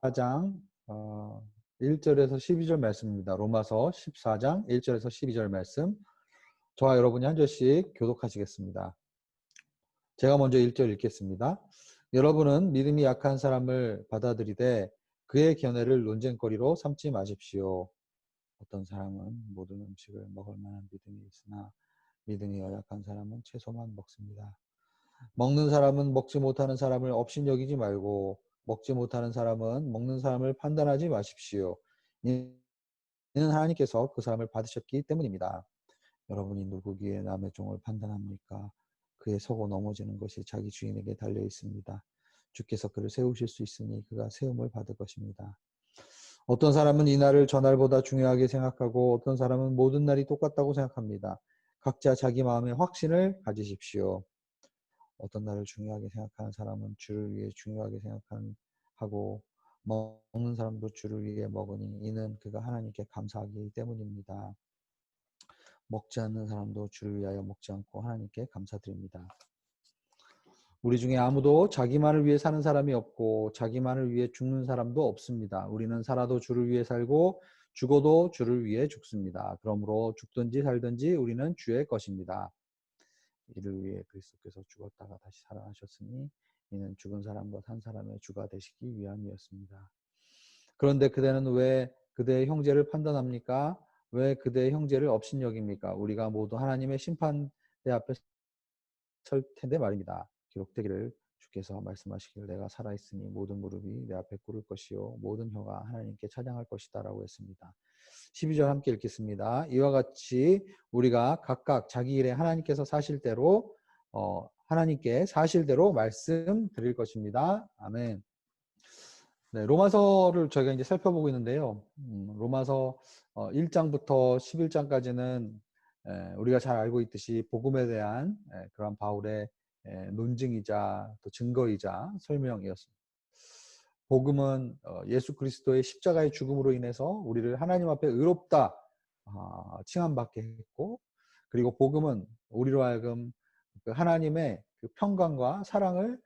14장 1절에서 12절 말씀입니다. 로마서 14장 1절에서 12절 말씀. 저와 여러분이 한 절씩 교독하시겠습니다. 제가 먼저 1절 읽겠습니다. 여러분은 믿음이 약한 사람을 받아들이되 그의 견해를 논쟁거리로 삼지 마십시오. 어떤 사람은 모든 음식을 먹을 만한 믿음이 있으나 믿음이 연약한 사람은 채소만 먹습니다. 먹는 사람은 먹지 못하는 사람을 업신여기지 말고 먹지 못하는 사람은 먹는 사람을 판단하지 마십시오. 이는 하나님께서 그 사람을 받으셨기 때문입니다. 여러분이 누구기에 남의 종을 판단합니까? 그의 서고 넘어지는 것이 자기 주인에게 달려 있습니다. 주께서 그를 세우실 수 있으니 그가 세움을 받을 것입니다. 어떤 사람은 이 날을 저 날보다 중요하게 생각하고 어떤 사람은 모든 날이 똑같다고 생각합니다. 각자 자기 마음의 확신을 가지십시오. 어떤 날을 중요하게 생각하는 사람은 주를 위해 중요하게 생각하고 먹는 사람도 주를 위해 먹으니 이는 그가 하나님께 감사하기 때문입니다. 먹지 않는 사람도 주를 위하여 먹지 않고 하나님께 감사드립니다. 우리 중에 아무도 자기만을 위해 사는 사람이 없고 자기만을 위해 죽는 사람도 없습니다. 우리는 살아도 주를 위해 살고 죽어도 주를 위해 죽습니다. 그러므로 죽든지 살든지 우리는 주의 것입니다. 이를 위해 그리스도께서 죽었다가 다시 살아나셨으니 이는 죽은 사람과 산 사람의 주가 되시기 위함이었습니다. 그런데 그대는 왜 그대의 형제를 판단합니까? 왜 그대의 형제를 업신여깁니까? 우리가 모두 하나님의 심판대 앞에 설 텐데 말입니다. 기록되기를 주께서 말씀하시기를 내가 살아있으니 모든 무릎이 내 앞에 꿇을 것이요 모든 혀가 하나님께 찬양할 것이다 라고 했습니다. 12절 함께 읽겠습니다. 이와 같이 우리가 각각 자기 일에 하나님께서 사실대로 하나님께 사실대로 말씀드릴 것입니다. 아멘. 네, 로마서를 저희가 이제 살펴보고 있는데요. 로마서 1장부터 11장까지는 우리가 잘 알고 있듯이 복음에 대한 그런 바울의 논증이자 또 증거이자 설명이었습니다. 복음은 예수 그리스도의 십자가의 죽음으로 인해서 우리를 하나님 앞에 의롭다 칭함받게 했고, 그리고 복음은 우리로 하여금 그 하나님의 그 평강과 사랑을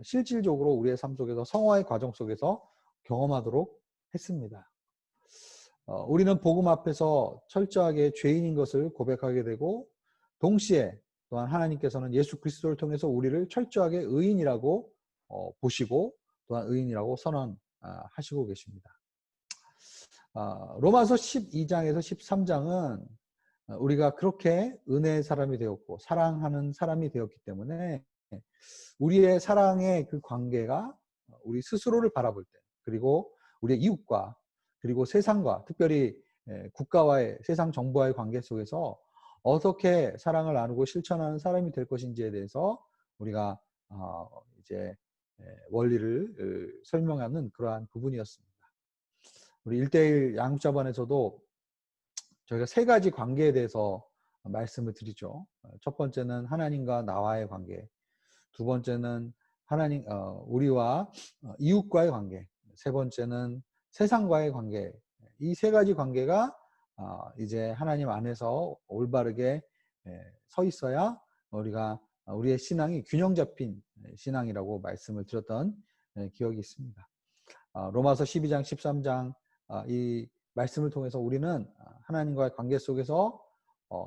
실질적으로 우리의 삶 속에서 성화의 과정 속에서 경험하도록 했습니다. 우리는 복음 앞에서 철저하게 죄인인 것을 고백하게 되고 동시에 또한 하나님께서는 예수 그리스도를 통해서 우리를 철저하게 의인이라고 보시고 또한 의인이라고 선언하시고 계십니다. 로마서 12장에서 13장은 우리가 그렇게 은혜의 사람이 되었고 사랑하는 사람이 되었기 때문에 우리의 사랑의 그 관계가 우리 스스로를 바라볼 때 그리고 우리의 이웃과 그리고 세상과 특별히 국가와의 세상 정부와의 관계 속에서 어떻게 사랑을 나누고 실천하는 사람이 될 것인지에 대해서 우리가 이제 원리를 설명하는 그러한 부분이었습니다. 우리 1:1 양육자반에서도 저희가 세 가지 관계에 대해서 말씀을 드리죠. 첫 번째는 하나님과 나와의 관계, 두 번째는 우리와 이웃과의 관계, 세 번째는 세상과의 관계. 이 세 가지 관계가 이제 하나님 안에서 올바르게 서 있어야 우리의 신앙이 균형 잡힌 신앙이라고 말씀을 드렸던 기억이 있습니다. 로마서 12장, 13장 이 말씀을 통해서 우리는 하나님과의 관계 속에서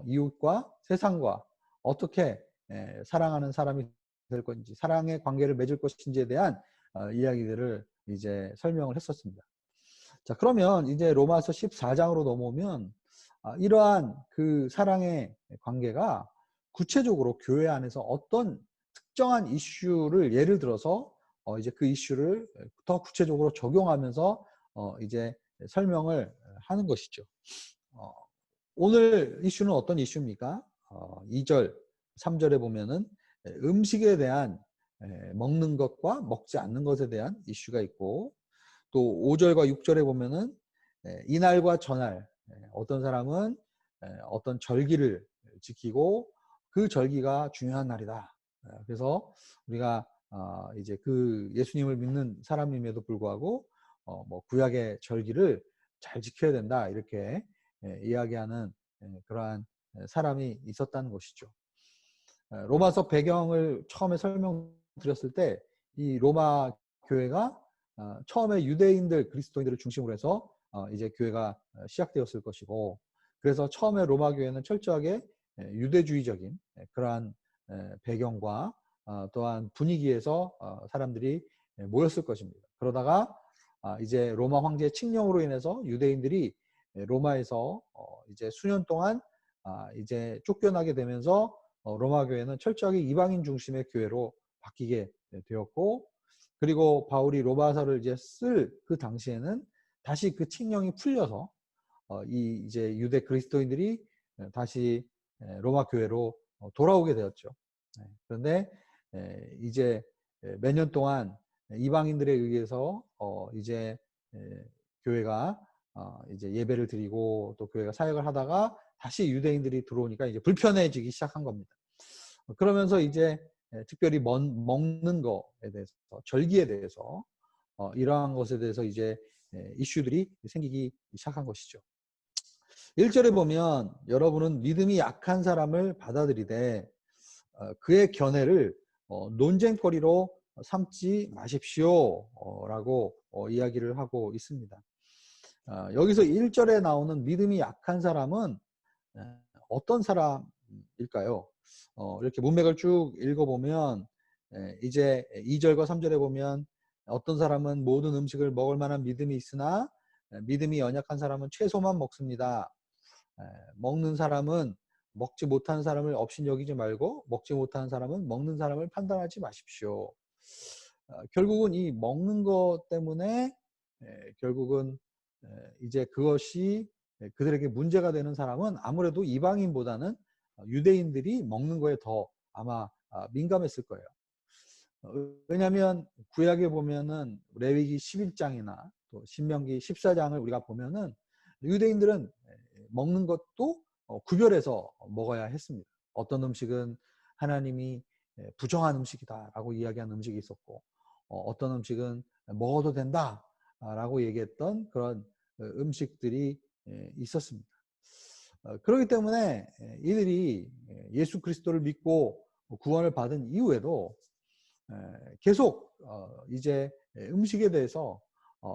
이웃과 세상과 어떻게 사랑하는 사람이 될 건지, 사랑의 관계를 맺을 것인지에 대한 이야기들을 이제 설명을 했었습니다. 자, 그러면 이제 로마서 14장으로 넘어오면 이러한 그 사랑의 관계가 구체적으로 교회 안에서 어떤 특정한 이슈를 예를 들어서 이제 그 이슈를 더 구체적으로 적용하면서 이제 설명을 하는 것이죠. 오늘 이슈는 어떤 이슈입니까? 2절, 3절에 보면은 음식에 대한 먹는 것과 먹지 않는 것에 대한 이슈가 있고, 또 5절과 6절에 보면은 이날과 저날, 어떤 사람은 어떤 절기를 지키고 그 절기가 중요한 날이다. 그래서 우리가 이제 그 예수님을 믿는 사람임에도 불구하고 뭐 구약의 절기를 잘 지켜야 된다 이렇게 이야기하는 그러한 사람이 있었다는 것이죠. 로마서 배경을 처음에 설명드렸을 때 이 로마 교회가 처음에 유대인들, 그리스도인들을 중심으로 해서 이제 교회가 시작되었을 것이고, 그래서 처음에 로마 교회는 철저하게 유대주의적인 그러한 배경과 또한 분위기에서 사람들이 모였을 것입니다. 그러다가 이제 로마 황제의 칙령으로 인해서 유대인들이 로마에서 이제 수년 동안 이제 쫓겨나게 되면서 로마 교회는 철저하게 이방인 중심의 교회로 바뀌게 되었고, 그리고 바울이 로마서를 이제 쓸 그 당시에는 다시 그 칙령이 풀려서 이 이제 유대 그리스도인들이 다시 로마 교회로 돌아오게 되었죠. 그런데 이제 몇 년 동안 이방인들에 의해서 이제 교회가 이제 예배를 드리고 또 교회가 사역을 하다가 다시 유대인들이 들어오니까 이제 불편해지기 시작한 겁니다. 그러면서 이제 특별히 먹는 거에 대해서, 절기에 대해서 이러한 것에 대해서 이제 이슈들이 생기기 시작한 것이죠. 1절에 보면 여러분은 믿음이 약한 사람을 받아들이되 그의 견해를 논쟁거리로 삼지 마십시오 라고 이야기를 하고 있습니다. 여기서 1절에 나오는 믿음이 약한 사람은 어떤 사람일까요? 이렇게 문맥을 쭉 읽어보면 이제 2절과 3절에 보면 어떤 사람은 모든 음식을 먹을 만한 믿음이 있으나 믿음이 연약한 사람은 채소만 먹습니다. 먹는 사람은 먹지 못하는 사람을 업신여기지 말고 먹지 못하는 사람은 먹는 사람을 판단하지 마십시오. 결국은 이 먹는 것 때문에 결국은 이제 그것이 그들에게 문제가 되는 사람은 아무래도 이방인보다는 유대인들이 먹는 거에 더 아마 민감했을 거예요. 왜냐하면 구약에 보면은 레위기 11장이나 또 신명기 14장을 우리가 보면은 유대인들은 먹는 것도 구별해서 먹어야 했습니다. 어떤 음식은 하나님이 부정한 음식이다라고 이야기한 음식이 있었고, 어떤 음식은 먹어도 된다라고 얘기했던 그런 음식들이 있었습니다. 그렇기 때문에 이들이 예수 그리스도를 믿고 구원을 받은 이후에도 계속 이제 음식에 대해서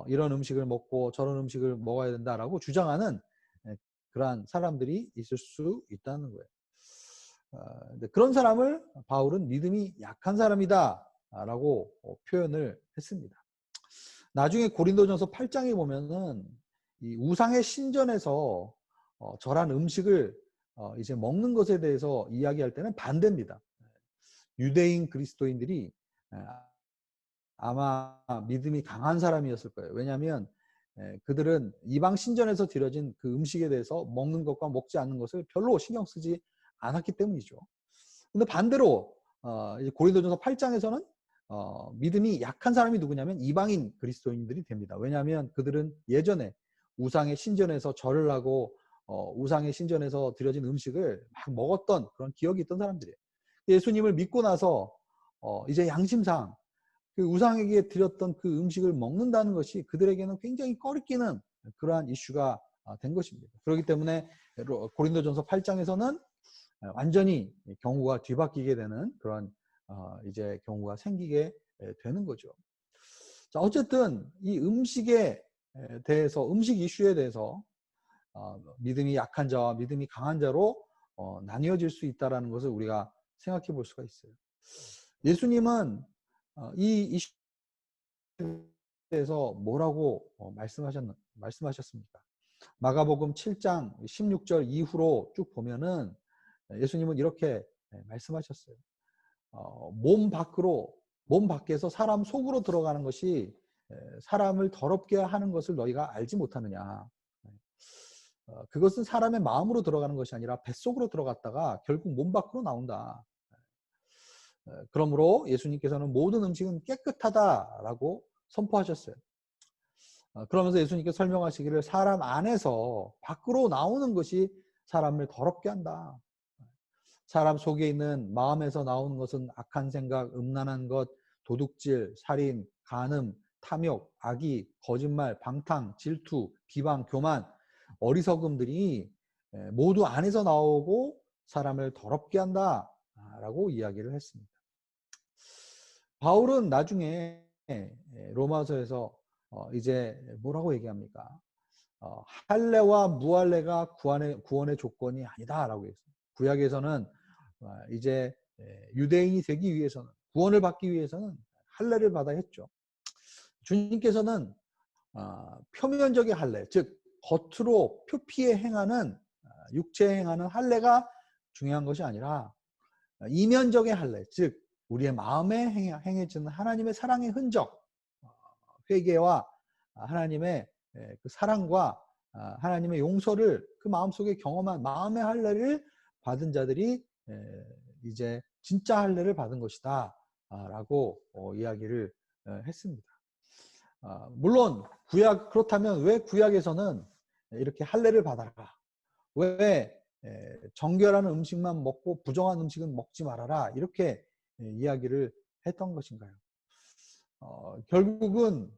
이런 음식을 먹고 저런 음식을 먹어야 된다라고 주장하는 그러한 사람들이 있을 수 있다는 거예요. 그런 사람을 바울은 믿음이 약한 사람이다 라고 표현을 했습니다. 나중에 고린도전서 8장에 보면은 이 우상의 신전에서 저런 음식을 이제 먹는 것에 대해서 이야기할 때는 반대입니다. 유대인 그리스도인들이 아마 믿음이 강한 사람이었을 거예요. 왜냐하면 그들은 이방 신전에서 드려진 그 음식에 대해서 먹는 것과 먹지 않는 것을 별로 신경 쓰지 않았기 때문이죠. 근데 반대로 고린도전서 8장에서는 믿음이 약한 사람이 누구냐면 이방인 그리스도인들이 됩니다. 왜냐하면 그들은 예전에 우상의 신전에서 절을 하고 우상의 신전에서 드려진 음식을 막 먹었던 그런 기억이 있던 사람들이에요. 예수님을 믿고 나서 이제 양심상 그 우상에게 드렸던 그 음식을 먹는다는 것이 그들에게는 굉장히 꺼리끼는 그러한 이슈가 된 것입니다. 그렇기 때문에 고린도전서 8장에서는 완전히 경우가 뒤바뀌게 되는 그런 이제 경우가 생기게 되는 거죠. 자, 어쨌든 이 음식에 대해서, 음식 이슈에 대해서 믿음이 약한 자와 믿음이 강한 자로 나뉘어질 수 있다는 것을 우리가 생각해 볼 수가 있어요. 예수님은 이 이슈에 대해서 뭐라고 말씀하셨습니까? 마가복음 7장 16절 이후로 쭉 보면은 예수님은 이렇게 말씀하셨어요. 몸 밖에서 사람 속으로 들어가는 것이 사람을 더럽게 하는 것을 너희가 알지 못하느냐. 그것은 사람의 마음으로 들어가는 것이 아니라 뱃속으로 들어갔다가 결국 몸 밖으로 나온다. 그러므로 예수님께서는 모든 음식은 깨끗하다라고 선포하셨어요. 그러면서 예수님께서 설명하시기를 사람 안에서 밖으로 나오는 것이 사람을 더럽게 한다. 사람 속에 있는 마음에서 나오는 것은 악한 생각, 음란한 것, 도둑질, 살인, 간음, 탐욕, 악의, 거짓말, 방탕, 질투, 비방, 교만, 어리석음들이 모두 안에서 나오고 사람을 더럽게 한다라고 이야기를 했습니다. 바울은 나중에 로마서에서 이제 뭐라고 얘기합니까? 할례와 무할례가 구원의 조건이 아니다라고 했어요. 구약에서는 이제 유대인이 되기 위해서는, 구원을 받기 위해서는 할례를 받아야 했죠. 주님께서는 표면적인 할례, 즉 겉으로 표피에 행하는, 육체에 행하는 할례가 중요한 것이 아니라 이면적인 할례, 즉 우리의 마음에 행해지는 하나님의 사랑의 흔적, 회개와 하나님의 그 사랑과 하나님의 용서를 그 마음속에 경험한 마음의 할례를 받은 자들이 이제 진짜 할례를 받은 것이다 라고 이야기를 했습니다. 물론 그렇다면 왜 구약에서는 이렇게 할례를 받아라, 왜 정결한 음식만 먹고 부정한 음식은 먹지 말아라, 이렇게 이야기를 했던 것인가요? 결국은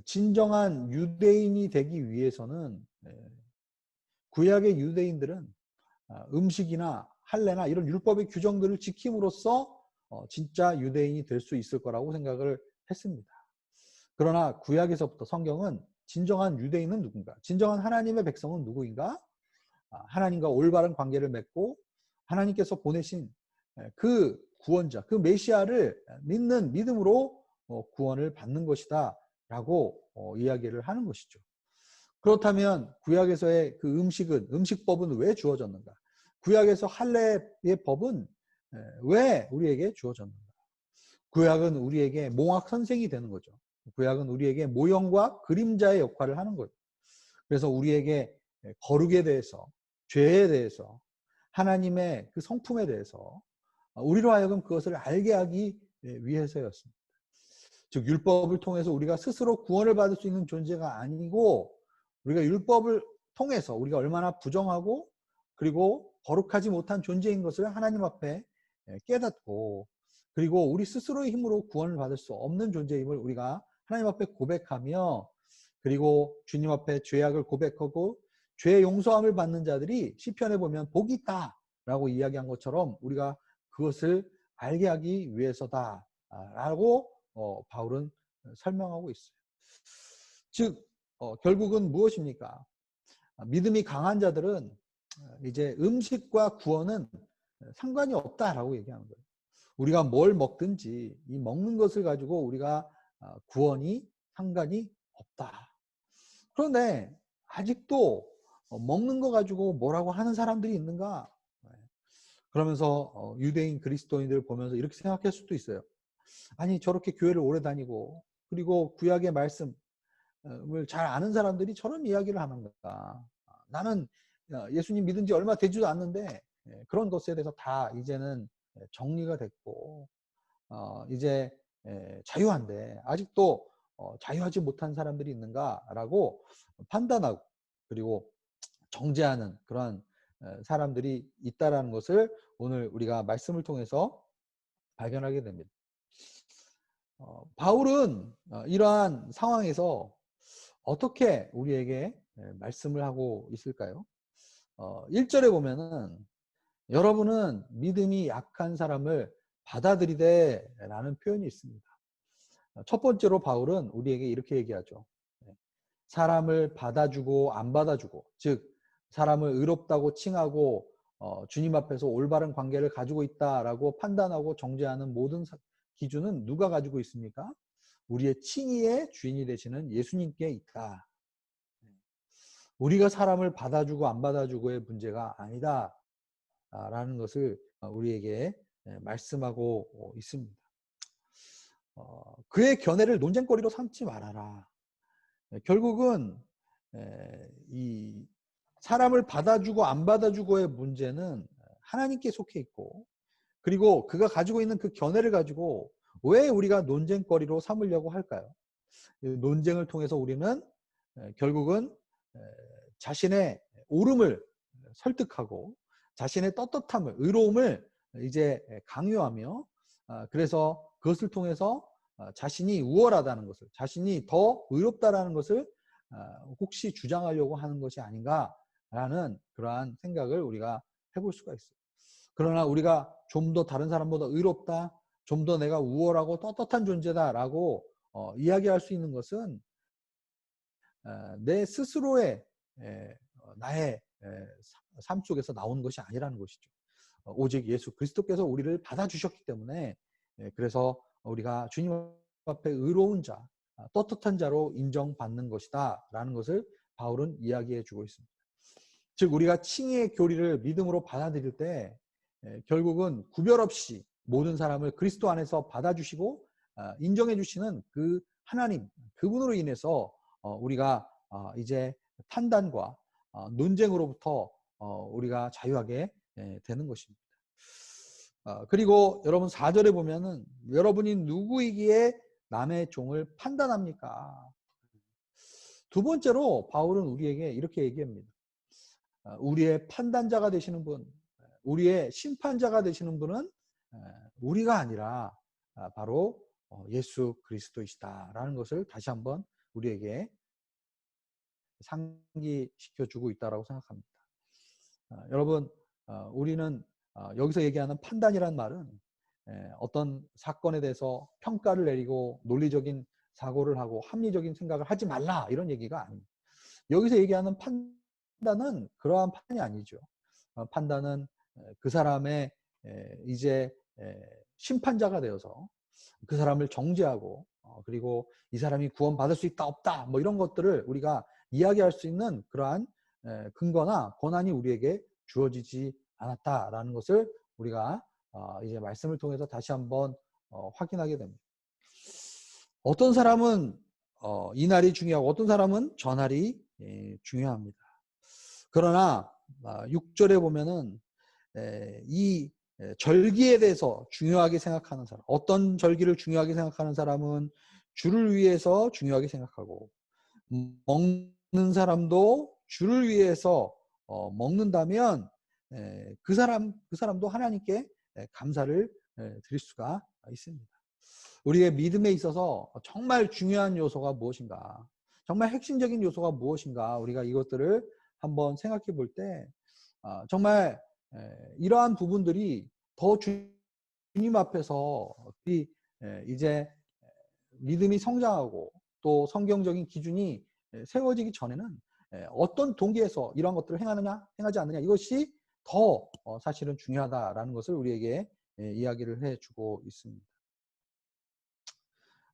진정한 유대인이 되기 위해서는 구약의 유대인들은 음식이나 할례나 이런 율법의 규정들을 지킴으로써 진짜 유대인이 될 수 있을 거라고 생각을 했습니다. 그러나 구약에서부터 성경은 진정한 유대인은 누군가, 진정한 하나님의 백성은 누구인가, 하나님과 올바른 관계를 맺고 하나님께서 보내신 그 구원자, 그 메시아를 믿는 믿음으로 구원을 받는 것이다 라고 이야기를 하는 것이죠. 그렇다면 구약에서의 그 음식법은 왜 주어졌는가? 구약에서 할례의 법은 왜 우리에게 주어졌는가? 구약은 우리에게 몽학 선생이 되는 거죠. 구약은 우리에게 모형과 그림자의 역할을 하는 거예요. 그래서 우리에게 거룩에 대해서, 죄에 대해서, 하나님의 그 성품에 대해서 우리로 하여금 그것을 알게 하기 위해서였습니다. 즉 율법을 통해서 우리가 스스로 구원을 받을 수 있는 존재가 아니고, 우리가 율법을 통해서 우리가 얼마나 부정하고 그리고 거룩하지 못한 존재인 것을 하나님 앞에 깨닫고, 그리고 우리 스스로의 힘으로 구원을 받을 수 없는 존재임을 우리가 하나님 앞에 고백하며, 그리고 주님 앞에 죄악을 고백하고 죄의 용서함을 받는 자들이 시편에 보면 복이 있다 라고 이야기한 것처럼 우리가 그것을 알게 하기 위해서다 라고 바울은 설명하고 있어요. 즉 결국은 무엇입니까? 믿음이 강한 자들은 이제 음식과 구원은 상관이 없다라고 얘기하는 거예요. 우리가 뭘 먹든지 이 먹는 것을 가지고 우리가 구원이 상관이 없다. 그런데 아직도 먹는 거 가지고 뭐라고 하는 사람들이 있는가? 그러면서 유대인 그리스도인들을 보면서 이렇게 생각할 수도 있어요. 아니 저렇게 교회를 오래 다니고 그리고 구약의 말씀을 잘 아는 사람들이 저런 이야기를 하는가? 나는 예수님 믿은 지 얼마 되지도 않는데 그런 것에 대해서 다 이제는 정리가 됐고 이제 자유한데 아직도 자유하지 못한 사람들이 있는가라고 판단하고 그리고 정죄하는 그런 사람들이 있다라는 것을 오늘 우리가 말씀을 통해서 발견하게 됩니다. 바울은 이러한 상황에서 어떻게 우리에게 말씀을 하고 있을까요? 1절에 보면은 여러분은 믿음이 약한 사람을 받아들이되 라는 표현이 있습니다. 첫 번째로 바울은 우리에게 이렇게 얘기하죠. 사람을 받아주고 안 받아주고, 즉 사람을 의롭다고 칭하고 주님 앞에서 올바른 관계를 가지고 있다라고 판단하고 정죄하는 모든 기준은 누가 가지고 있습니까? 우리의 칭의의 주인이 되시는 예수님께 있다. 우리가 사람을 받아주고 안 받아주고의 문제가 아니다라는 것을 우리에게 말씀하고 있습니다. 그의 견해를 논쟁거리로 삼지 말아라. 결국은 이 사람을 받아주고 안 받아주고의 문제는 하나님께 속해 있고, 그리고 그가 가지고 있는 그 견해를 가지고 왜 우리가 논쟁거리로 삼으려고 할까요? 논쟁을 통해서 우리는 결국은 자신의 옳음을 설득하고 자신의 떳떳함을, 의로움을 이제 강요하며 그래서 그것을 통해서 자신이 우월하다는 것을, 자신이 더 의롭다라는 것을 혹시 주장하려고 하는 것이 아닌가라는 그러한 생각을 우리가 해볼 수가 있어요. 그러나 우리가 좀 더 다른 사람보다 의롭다, 좀 더 내가 우월하고 떳떳한 존재다라고 이야기할 수 있는 것은 내 스스로의 나의 삶 속에서 나오는 것이 아니라는 것이죠. 오직 예수 그리스도께서 우리를 받아주셨기 때문에 그래서 우리가 주님 앞에 의로운 자, 떳떳한 자로 인정받는 것이다 라는 것을 바울은 이야기해 주고 있습니다. 즉 우리가 칭의의 교리를 믿음으로 받아들일 때 결국은 구별 없이 모든 사람을 그리스도 안에서 받아주시고 인정해 주시는 그 하나님, 그분으로 인해서 우리가 이제 판단과 논쟁으로부터 우리가 자유하게 되는 것입니다. 그리고 여러분 4절에 보면은 여러분이 누구이기에 남의 종을 판단합니까? 두 번째로 바울은 우리에게 이렇게 얘기합니다. 우리의 판단자가 되시는 분, 우리의 심판자가 되시는 분은 우리가 아니라 바로 예수 그리스도이시다라는 것을 다시 한번 우리에게 상기시켜주고 있다고 생각합니다. 여러분, 우리는 여기서 얘기하는 판단이란 말은 어떤 사건에 대해서 평가를 내리고 논리적인 사고를 하고 합리적인 생각을 하지 말라 이런 얘기가 아닙니다. 여기서 얘기하는 판단은 그러한 판단이 아니죠. 판단은 그 사람의 이제 심판자가 되어서 그 사람을 정죄하고 그리고 이 사람이 구원받을 수 있다 없다 뭐 이런 것들을 우리가 이야기할 수 있는 그러한 근거나 권한이 우리에게 주어지지 않았다라는 것을 우리가 이제 말씀을 통해서 다시 한번 확인하게 됩니다. 어떤 사람은 이 날이 중요하고 어떤 사람은 저 날이 중요합니다. 그러나 6절에 보면은 이 절기에 대해서 중요하게 생각하는 사람, 어떤 절기를 중요하게 생각하는 사람은 주를 위해서 중요하게 생각하고 먹는 사람도 주를 위해서 먹는다면 그 사람도 하나님께 감사를 드릴 수가 있습니다. 우리의 믿음에 있어서 정말 중요한 요소가 무엇인가, 정말 핵심적인 요소가 무엇인가, 우리가 이것들을 한번 생각해 볼 때 정말 이러한 부분들이 더 주님 앞에서 이제 믿음이 성장하고 또 성경적인 기준이 세워지기 전에는 어떤 동기에서 이러한 것들을 행하느냐 행하지 않느냐 이것이 더 사실은 중요하다라는 것을 우리에게 이야기를 해주고 있습니다.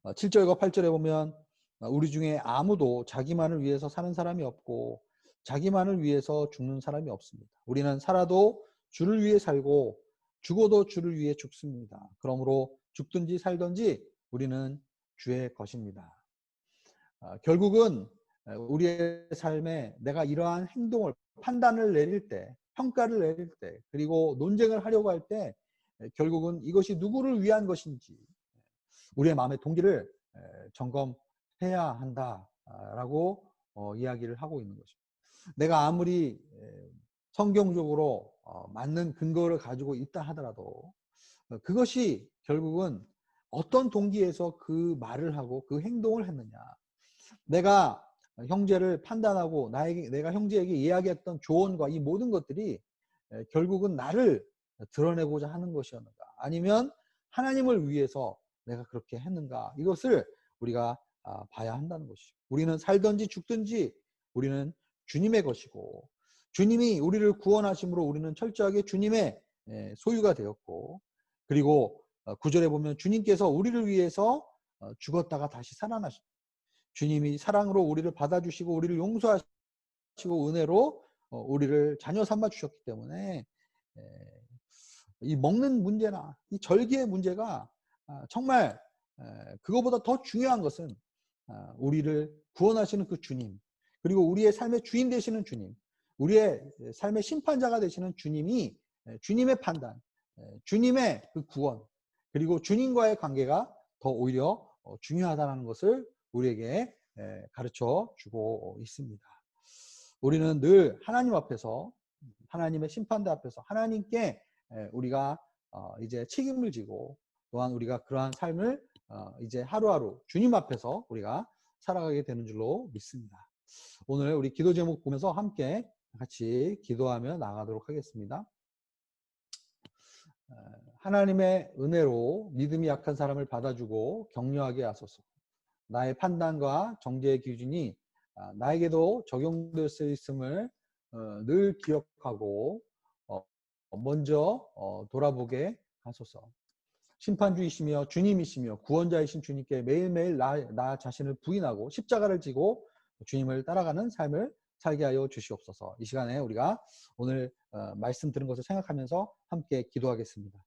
7절과 8절에 보면 우리 중에 아무도 자기만을 위해서 사는 사람이 없고 자기만을 위해서 죽는 사람이 없습니다. 우리는 살아도 주를 위해 살고 죽어도 주를 위해 죽습니다. 그러므로 죽든지 살든지 우리는 주의 것입니다. 결국은 우리의 삶에 내가 이러한 행동을 판단을 내릴 때 평가를 내릴 때 그리고 논쟁을 하려고 할 때 결국은 이것이 누구를 위한 것인지 우리의 마음의 동기를 점검해야 한다라고 이야기를 하고 있는 것입니다. 내가 아무리 성경적으로 맞는 근거를 가지고 있다 하더라도 그것이 결국은 어떤 동기에서 그 말을 하고 그 행동을 했느냐. 내가 형제를 판단하고 내가 형제에게 이야기했던 조언과 이 모든 것들이 결국은 나를 드러내고자 하는 것이었는가. 아니면 하나님을 위해서 내가 그렇게 했는가. 이것을 우리가 봐야 한다는 것이죠. 우리는 살든지 죽든지 우리는 주님의 것이고 주님이 우리를 구원하심으로 우리는 철저하게 주님의 소유가 되었고 그리고 9절에 보면 주님께서 우리를 위해서 죽었다가 다시 살아나신 주님이 사랑으로 우리를 받아주시고 우리를 용서하시고 은혜로 우리를 자녀 삼아 주셨기 때문에 이 먹는 문제나 이 절기의 문제가 정말 그거보다 더 중요한 것은 우리를 구원하시는 그 주님 그리고 우리의 삶의 주인 되시는 주님 우리의 삶의 심판자가 되시는 주님이 주님의 판단 주님의 그 구원 그리고 주님과의 관계가 더 오히려 중요하다는 것을 우리에게 가르쳐 주고 있습니다. 우리는 늘 하나님 앞에서 하나님의 심판대 앞에서 하나님께 우리가 이제 책임을 지고 또한 우리가 그러한 삶을 이제 하루하루 주님 앞에서 우리가 살아가게 되는 줄로 믿습니다. 오늘 우리 기도 제목 보면서 함께 같이 기도하며 나가도록 하겠습니다. 하나님의 은혜로 믿음이 약한 사람을 받아주고 격려하게 하소서. 나의 판단과 정죄의 기준이 나에게도 적용될 수 있음을 늘 기억하고 먼저 돌아보게 하소서. 심판주이시며 주님이시며 구원자이신 주님께 매일매일 나 자신을 부인하고 십자가를 지고 주님을 따라가는 삶을 살게 하여 주시옵소서. 이 시간에 우리가 오늘 말씀 들은 것을 생각하면서 함께 기도하겠습니다.